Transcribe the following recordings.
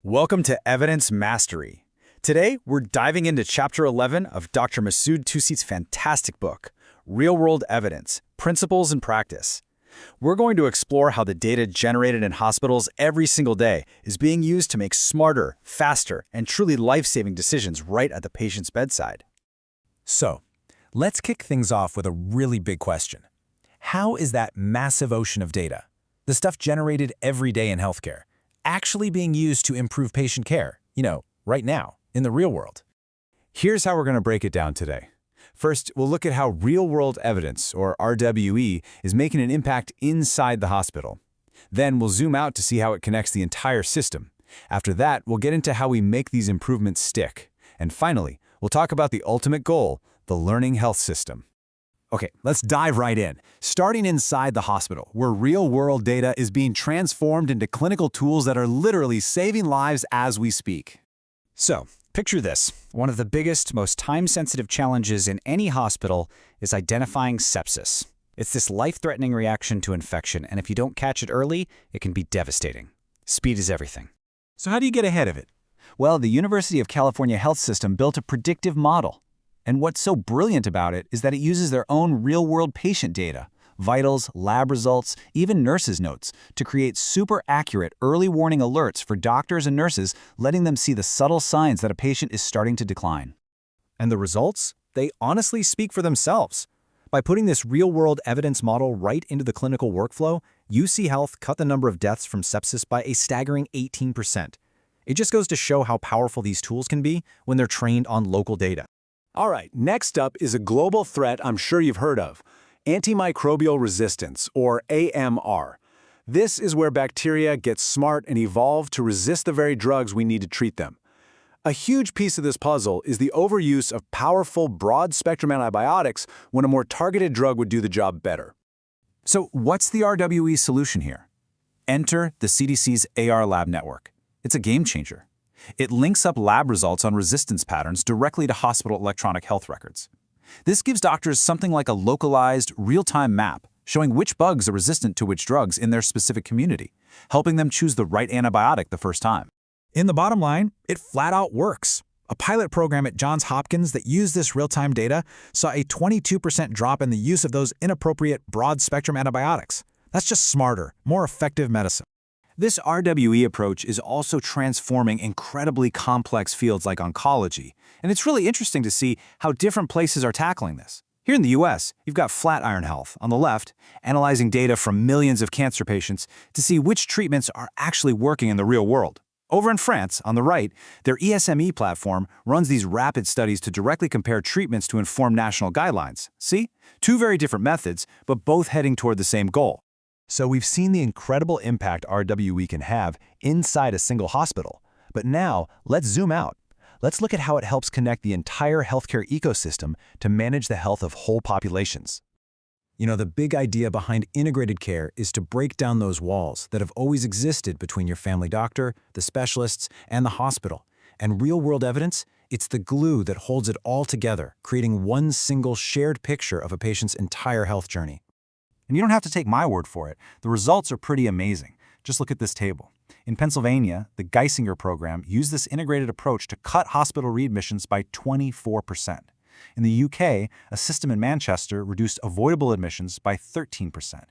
Welcome to Evidence Mastery. Today, we're diving into Chapter 11 of Dr. Masood Tusi's fantastic book, Real-World Evidence, Principles and Practice. We're going to explore how the data generated in hospitals every single day is being used to make smarter, faster, and truly life-saving decisions right at the patient's bedside. So, let's kick things off with a really big question. How is that massive ocean of data, the stuff generated every day in healthcare, actually being used to improve patient care, right now, in the real world? Here's how we're going to break it down today. First, we'll look at how real-world evidence, or RWE, is making an impact inside the hospital. Then we'll zoom out to see how it connects the entire system. After that, we'll get into how we make these improvements stick. And finally, we'll talk about the ultimate goal, the learning health system. Okay, let's dive right in. Starting inside the hospital, where real-world data is being transformed into clinical tools that are literally saving lives as we speak. So, picture this. One of the biggest, most time-sensitive challenges in any hospital is identifying sepsis. It's this life-threatening reaction to infection, and if you don't catch it early, it can be devastating. Speed is everything. So how do you get ahead of it? Well, the University of California Health System built a predictive model. And what's so brilliant about it is that it uses their own real-world patient data, vitals, lab results, even nurses' notes, to create super accurate early warning alerts for doctors and nurses, letting them see the subtle signs that a patient is starting to decline. And the results? They honestly speak for themselves. By putting this real-world evidence model right into the clinical workflow, UC Health cut the number of deaths from sepsis by a staggering 18%. It just goes to show how powerful these tools can be when they're trained on local data. All right, next up is a global threat I'm sure you've heard of, antimicrobial resistance, or AMR. This is where bacteria get smart and evolve to resist the very drugs we need to treat them. A huge piece of this puzzle is the overuse of powerful, broad-spectrum antibiotics when a more targeted drug would do the job better. So what's the RWE solution here? Enter the CDC's AR Lab network. It's a game changer. It links up lab results on resistance patterns directly to hospital electronic health records. This gives doctors something like a localized, real-time map showing which bugs are resistant to which drugs in their specific community, helping them choose the right antibiotic the first time. In the bottom line, it flat out works. A pilot program at Johns Hopkins that used this real-time data saw a 22% drop in the use of those inappropriate broad-spectrum antibiotics. That's just smarter, more effective medicine. This RWE approach is also transforming incredibly complex fields like oncology, and it's really interesting to see how different places are tackling this. Here in the US, you've got Flatiron Health on the left, analyzing data from millions of cancer patients to see which treatments are actually working in the real world. Over in France, on the right, their ESME platform runs these rapid studies to directly compare treatments to inform national guidelines. See? Two very different methods, but both heading toward the same goal. So we've seen the incredible impact RWE can have inside a single hospital. But now, let's zoom out. Let's look at how it helps connect the entire healthcare ecosystem to manage the health of whole populations. The big idea behind integrated care is to break down those walls that have always existed between your family doctor, the specialists, and the hospital. And real-world evidence, it's the glue that holds it all together, creating one single shared picture of a patient's entire health journey. And you don't have to take my word for it. The results are pretty amazing. Just look at this table. In Pennsylvania, the Geisinger program used this integrated approach to cut hospital readmissions by 24%. In the UK, a system in Manchester reduced avoidable admissions by 13%.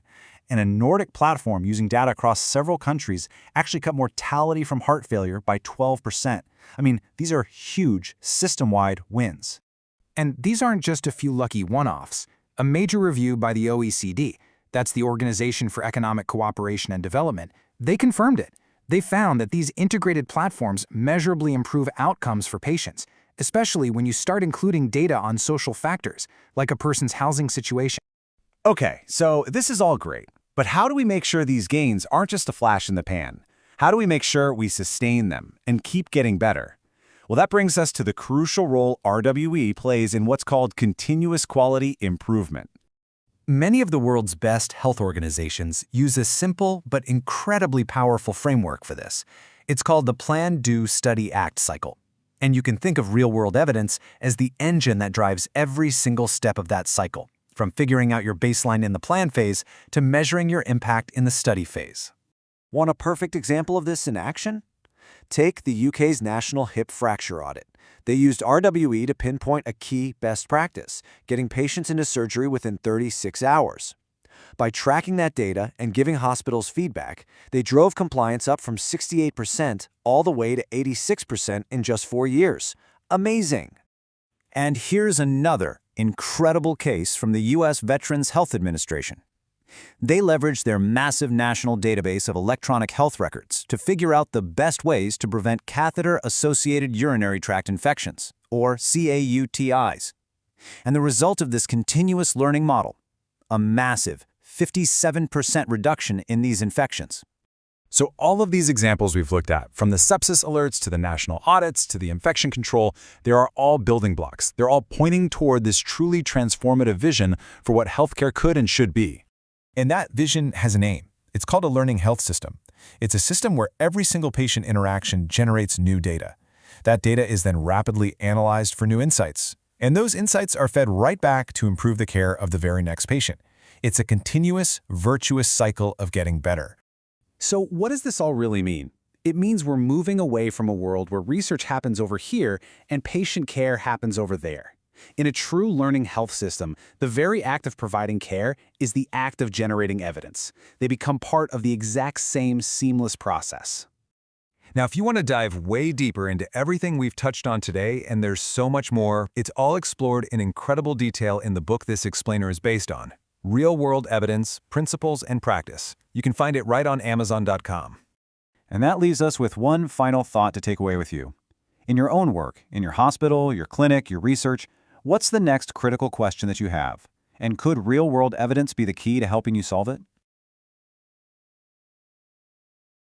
And a Nordic platform using data across several countries actually cut mortality from heart failure by 12%. I mean, these are huge, system-wide wins. And these aren't just a few lucky one-offs. A major review by the OECD, that's the Organization for Economic Cooperation and Development, they confirmed it. They found that these integrated platforms measurably improve outcomes for patients, especially when you start including data on social factors, like a person's housing situation. Okay, so this is all great, but how do we make sure these gains aren't just a flash in the pan? How do we make sure we sustain them and keep getting better? Well, that brings us to the crucial role RWE plays in what's called continuous quality improvement. Many of the world's best health organizations use a simple but incredibly powerful framework for this. It's called the Plan, Do, Study, Act cycle. And you can think of real-world evidence as the engine that drives every single step of that cycle, from figuring out your baseline in the plan phase to measuring your impact in the study phase. Want a perfect example of this in action? Take the UK's National Hip Fracture Audit. They used RWE to pinpoint a key best practice, getting patients into surgery within 36 hours. By tracking that data and giving hospitals feedback, they drove compliance up from 68% all the way to 86% in just 4 years. Amazing! And here's another incredible case from the U.S. Veterans Health Administration. They leveraged their massive national database of electronic health records to figure out the best ways to prevent catheter-associated urinary tract infections, or CAUTIs. And the result of this continuous learning model, a massive 57% reduction in these infections. So all of these examples we've looked at, from the sepsis alerts to the national audits to the infection control, they are all building blocks. They're all pointing toward this truly transformative vision for what healthcare could and should be. And that vision has a name. It's called a learning health system. It's a system where every single patient interaction generates new data. That data is then rapidly analyzed for new insights. And those insights are fed right back to improve the care of the very next patient. It's a continuous, virtuous cycle of getting better. So what does this all really mean? It means we're moving away from a world where research happens over here and patient care happens over there. In a true learning health system, the very act of providing care is the act of generating evidence. They become part of the exact same seamless process. Now, if you want to dive way deeper into everything we've touched on today, and there's so much more, it's all explored in incredible detail in the book this explainer is based on. Real-world evidence, principles, and practice. You can find it right on Amazon.com. And that leaves us with one final thought to take away with you. In your own work, in your hospital, your clinic, your research, what's the next critical question that you have? And could real-world evidence be the key to helping you solve it?